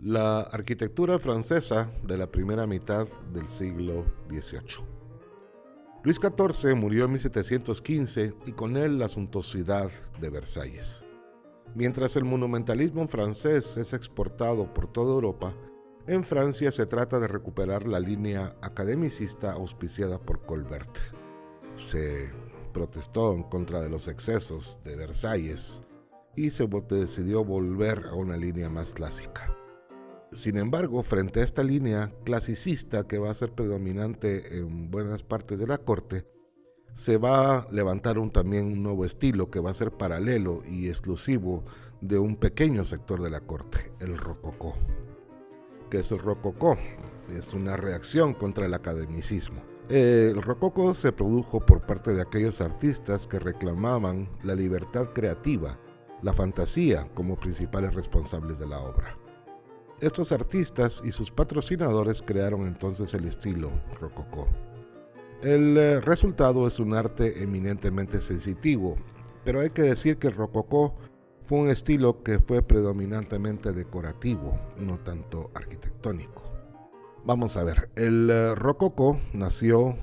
La arquitectura francesa de la primera mitad del siglo XVIII. Luis XIV murió en 1715 y con él la suntuosidad de Versalles. Mientras el monumentalismo francés es exportado por toda Europa, en Francia se trata de recuperar la línea academicista auspiciada por Colbert. Se protestó en contra de los excesos de Versalles y se decidió volver a una línea más clásica. Sin embargo, frente a esta línea clasicista que va a ser predominante en buenas partes de la corte, se va a levantar también un nuevo estilo que va a ser paralelo y exclusivo de un pequeño sector de la corte, el rococó. ¿Qué es el rococó? Es una reacción contra el academicismo. El rococó se produjo por parte de aquellos artistas que reclamaban la libertad creativa, la fantasía como principales responsables de la obra. Estos artistas y sus patrocinadores crearon entonces el estilo rococó. El resultado es un arte eminentemente sensitivo, pero hay que decir que el rococó fue un estilo que fue predominantemente decorativo, no tanto arquitectónico. Vamos a ver, el rococó nació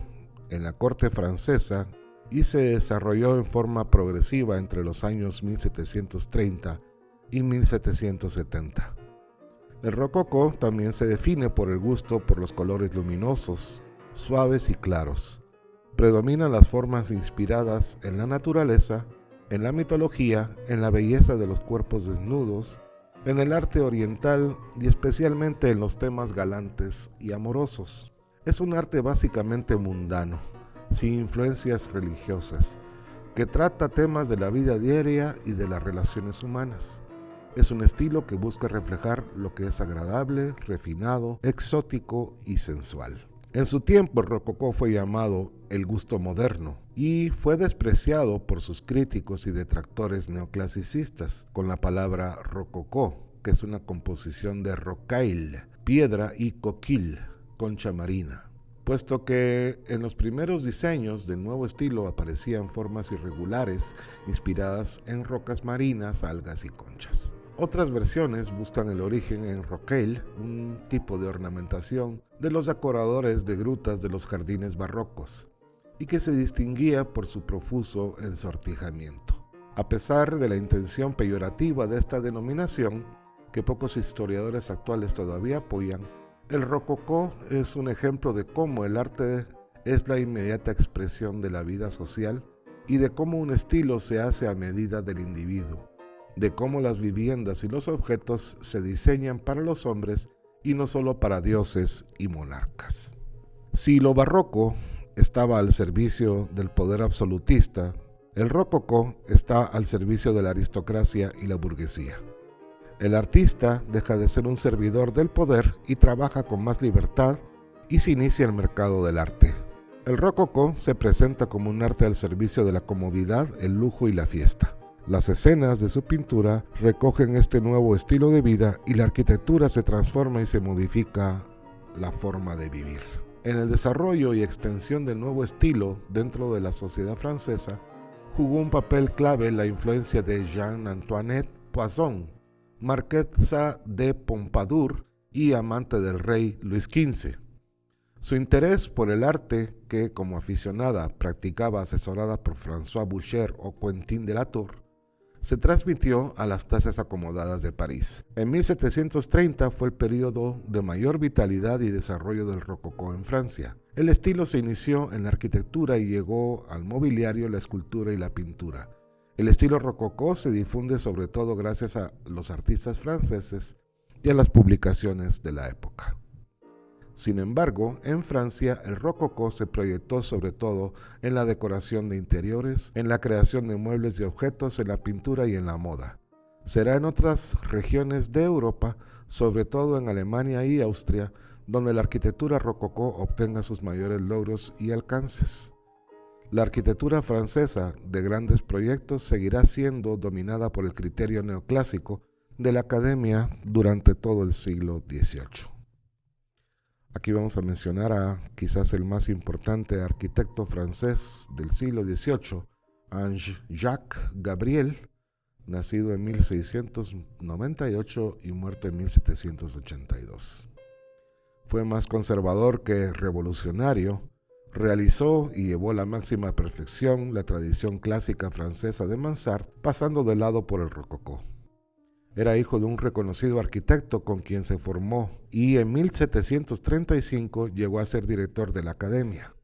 en la corte francesa y se desarrolló en forma progresiva entre los años 1730 y 1770. El rococó también se define por el gusto por los colores luminosos, suaves y claros. Predominan las formas inspiradas en la naturaleza, en la mitología, en la belleza de los cuerpos desnudos, en el arte oriental y especialmente en los temas galantes y amorosos. Es un arte básicamente mundano, sin influencias religiosas, que trata temas de la vida diaria y de las relaciones humanas. Es un estilo que busca reflejar lo que es agradable, refinado, exótico y sensual. En su tiempo el rococó fue llamado el gusto moderno y fue despreciado por sus críticos y detractores neoclasicistas con la palabra rococó, que es una composición de rocaille, piedra, y coquille, concha marina, puesto que en los primeros diseños del nuevo estilo aparecían formas irregulares inspiradas en rocas marinas, algas y conchas. Otras versiones buscan el origen en rocaille, un tipo de ornamentación de los decoradores de grutas de los jardines barrocos, y que se distinguía por su profuso ensortijamiento. A pesar de la intención peyorativa de esta denominación, que pocos historiadores actuales todavía apoyan, el rococó es un ejemplo de cómo el arte es la inmediata expresión de la vida social y de cómo un estilo se hace a medida del individuo, de cómo las viviendas y los objetos se diseñan para los hombres y no solo para dioses y monarcas. Si lo barroco estaba al servicio del poder absolutista, el rococó está al servicio de la aristocracia y la burguesía. El artista deja de ser un servidor del poder y trabaja con más libertad y se inicia el mercado del arte. El rococó se presenta como un arte al servicio de la comodidad, el lujo y la fiesta. Las escenas de su pintura recogen este nuevo estilo de vida y la arquitectura se transforma y se modifica la forma de vivir. En el desarrollo y extensión del nuevo estilo dentro de la sociedad francesa, jugó un papel clave la influencia de Jean-Antoinette Poisson, marquesa de Pompadour y amante del rey Luis XV. Su interés por el arte, que como aficionada practicaba asesorada por François Boucher o Quentin de la Tour, se transmitió a las clases acomodadas de París. En 1730 fue el periodo de mayor vitalidad y desarrollo del rococó en Francia. El estilo se inició en la arquitectura y llegó al mobiliario, la escultura y la pintura. El estilo rococó se difunde sobre todo gracias a los artistas franceses y a las publicaciones de la época. Sin embargo, en Francia el rococó se proyectó sobre todo en la decoración de interiores, en la creación de muebles y objetos, en la pintura y en la moda. Será en otras regiones de Europa, sobre todo en Alemania y Austria, donde la arquitectura rococó obtenga sus mayores logros y alcances. La arquitectura francesa de grandes proyectos seguirá siendo dominada por el criterio neoclásico de la academia durante todo el siglo XVIII. Aquí vamos a mencionar a quizás el más importante arquitecto francés del siglo XVIII, Ange-Jacques Gabriel, nacido en 1698 y muerto en 1782. Fue más conservador que revolucionario. Realizó y llevó a la máxima perfección la tradición clásica francesa de Mansart, pasando de lado por el rococó. Era hijo de un reconocido arquitecto con quien se formó y en 1735 llegó a ser director de la academia.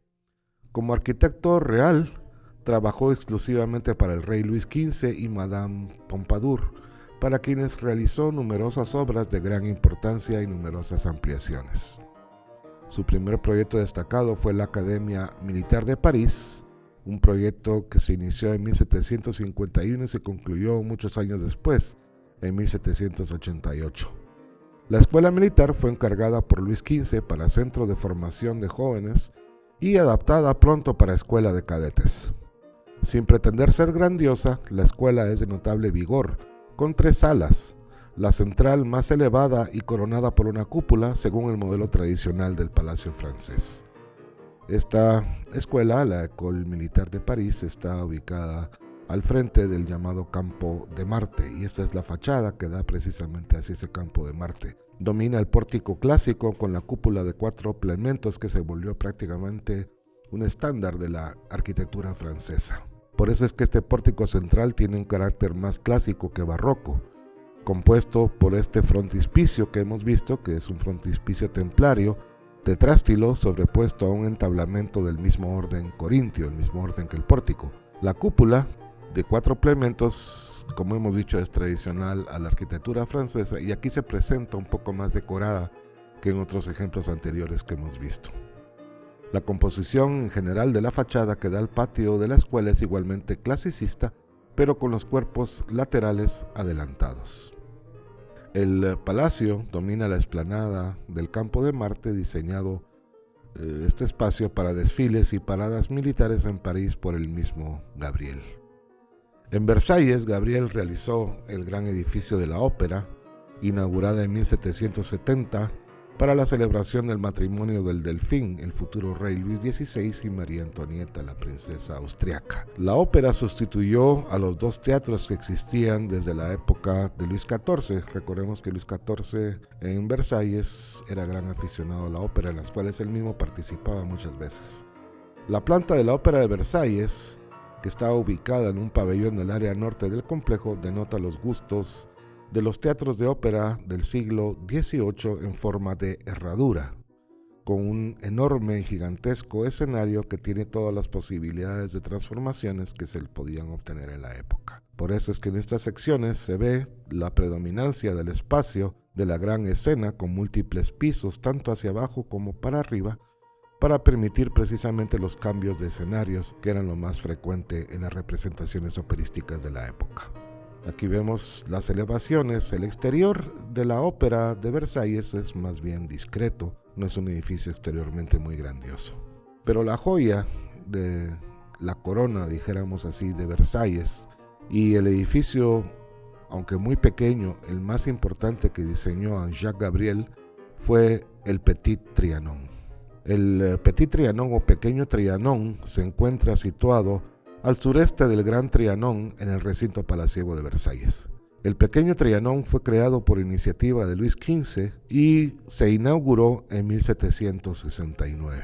Como arquitecto real, trabajó exclusivamente para el rey Luis XV y Madame Pompadour, para quienes realizó numerosas obras de gran importancia y numerosas ampliaciones. Su primer proyecto destacado fue la Academia Militar de París, un proyecto que se inició en 1751 y se concluyó muchos años después, en 1788. La escuela militar fue encargada por Luis XV para centro de formación de jóvenes y adaptada pronto para escuela de cadetes. Sin pretender ser grandiosa, la escuela es de notable vigor, con 3 salas, la central más elevada y coronada por una cúpula según el modelo tradicional del Palacio francés. Esta escuela, la École Militaire de París, está ubicada al frente del llamado Campo de Marte, y esta es la fachada que da precisamente hacia ese Campo de Marte. Domina el pórtico clásico con la cúpula de 4 plementos que se volvió prácticamente un estándar de la arquitectura francesa. Por eso es que este pórtico central tiene un carácter más clásico que barroco, compuesto por este frontispicio que hemos visto, que es un frontispicio templario, tetrástilo sobrepuesto a un entablamento del mismo orden corintio, el mismo orden que el pórtico. La cúpula, de 4 plementos, como hemos dicho, es tradicional a la arquitectura francesa y aquí se presenta un poco más decorada que en otros ejemplos anteriores que hemos visto. La composición en general de la fachada que da al patio de la escuela es igualmente clasicista, pero con los cuerpos laterales adelantados. El palacio domina la explanada del Campo de Marte, diseñado este espacio para desfiles y paradas militares en París por el mismo Gabriel. En Versalles, Gabriel realizó el gran edificio de la ópera, inaugurada en 1770, para la celebración del matrimonio del Delfín, el futuro rey Luis XVI, y María Antonieta, la princesa austriaca. La ópera sustituyó a los 2 teatros que existían desde la época de Luis XIV. Recordemos que Luis XIV en Versalles era gran aficionado a la ópera, en las cuales él mismo participaba muchas veces. La planta de la ópera de Versalles, que estaba ubicada en un pabellón del área norte del complejo, denota los gustos de los teatros de ópera del siglo XVIII en forma de herradura, con un enorme y gigantesco escenario que tiene todas las posibilidades de transformaciones que se podían obtener en la época. Por eso es que en estas secciones se ve la predominancia del espacio de la gran escena con múltiples pisos, tanto hacia abajo como para arriba, para permitir precisamente los cambios de escenarios que eran lo más frecuente en las representaciones operísticas de la época. Aquí vemos las elevaciones. El exterior de la ópera de Versalles es más bien discreto, no es un edificio exteriormente muy grandioso. Pero la joya de la corona, dijéramos así, de Versalles, y el edificio, aunque muy pequeño, el más importante que diseñó Jacques Gabriel, fue el Petit Trianon. El Petit Trianon o Pequeño Trianon se encuentra situado al sureste del Gran Trianon en el recinto palaciego de Versalles. El Pequeño Trianon fue creado por iniciativa de Luis XV y se inauguró en 1769.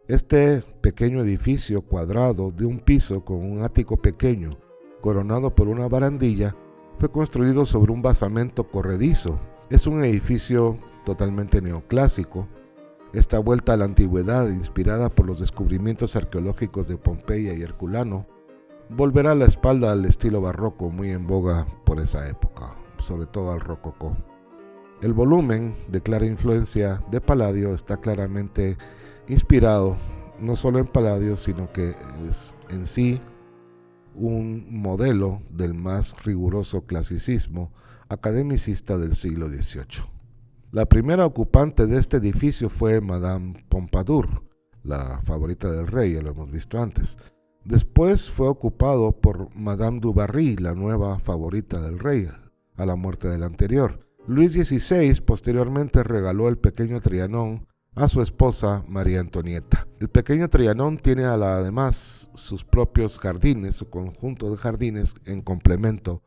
Este pequeño edificio cuadrado de un piso con un ático pequeño, coronado por una barandilla, fue construido sobre un basamento corredizo. Es un edificio totalmente neoclásico. Esta vuelta a la antigüedad, inspirada por los descubrimientos arqueológicos de Pompeya y Herculano, volverá la espalda al estilo barroco muy en boga por esa época, sobre todo al rococó. El volumen, de clara influencia de Palladio, está claramente inspirado no solo en Palladio, sino que es en sí un modelo del más riguroso clasicismo academicista del siglo XVIII. La primera ocupante de este edificio fue Madame Pompadour, la favorita del rey, ya lo hemos visto antes. Después fue ocupado por Madame du Barry, la nueva favorita del rey, a la muerte del anterior. Luis XVI posteriormente regaló el Pequeño Trianon a su esposa María Antonieta. El Pequeño Trianon tiene además sus propios jardines, su conjunto de jardines en complemento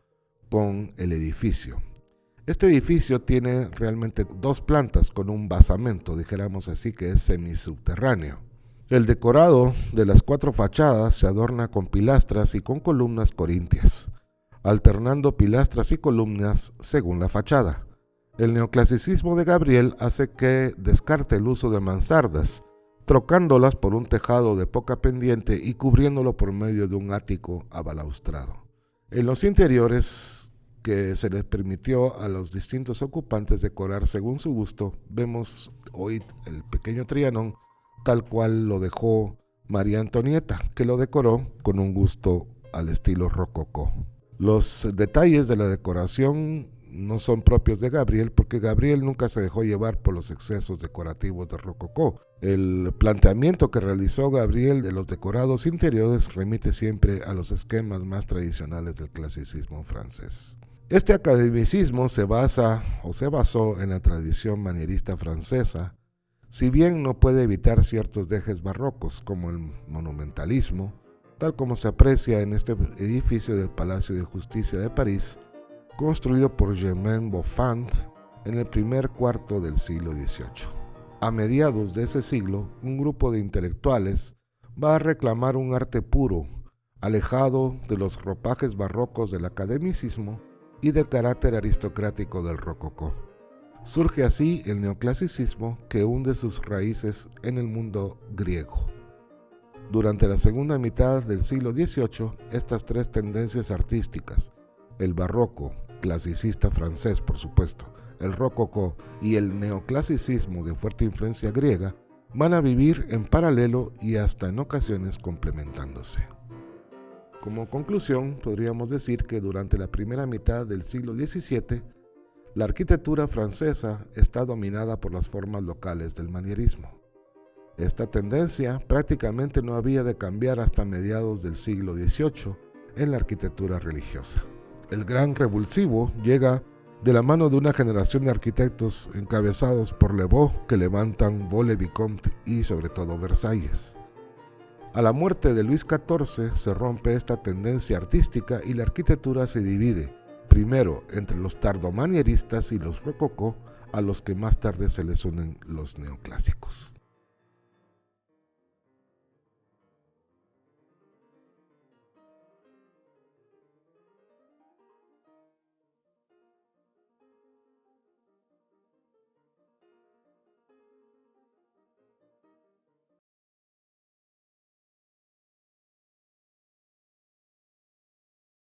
con el edificio. Este edificio tiene realmente dos plantas con un basamento, dijéramos así, que es semisubterráneo. El decorado de las cuatro fachadas se adorna con pilastras y con columnas corintias, alternando pilastras y columnas según la fachada. El neoclasicismo de Gabriel hace que descarte el uso de mansardas, trocándolas por un tejado de poca pendiente y cubriéndolo por medio de un ático abalaustrado. En los interiores, que se les permitió a los distintos ocupantes decorar según su gusto, vemos hoy el pequeño Trianón tal cual lo dejó María Antonieta, que lo decoró con un gusto al estilo rococó. Los detalles de la decoración no son propios de Gabriel, porque Gabriel nunca se dejó llevar por los excesos decorativos de rococó. El planteamiento que realizó Gabriel de los decorados interiores remite siempre a los esquemas más tradicionales del clasicismo francés. Este academicismo se basó en la tradición manierista francesa, si bien no puede evitar ciertos dejes barrocos como el monumentalismo, tal como se aprecia en este edificio del Palacio de Justicia de París, construido por Germain Boffand en el primer cuarto del siglo XVIII. A mediados de ese siglo, un grupo de intelectuales va a reclamar un arte puro, alejado de los ropajes barrocos del academicismo y del carácter aristocrático del rococó. Surge así el neoclasicismo, que hunde sus raíces en el mundo griego. Durante la segunda mitad del siglo XVIII, estas tres tendencias artísticas, el barroco, clasicista francés por supuesto, el rococó y el neoclasicismo de fuerte influencia griega, van a vivir en paralelo y hasta en ocasiones complementándose. Como conclusión, podríamos decir que durante la primera mitad del siglo XVII, la arquitectura francesa está dominada por las formas locales del manierismo. Esta tendencia prácticamente no había de cambiar hasta mediados del siglo XVIII en la arquitectura religiosa. El gran revulsivo llega de la mano de una generación de arquitectos encabezados por Le Beau, que levantan Vaux-le-Vicomte y sobre todo Versalles. A la muerte de Luis XIV se rompe esta tendencia artística y la arquitectura se divide, primero entre los tardomanieristas y los rococó, a los que más tarde se les unen los neoclásicos.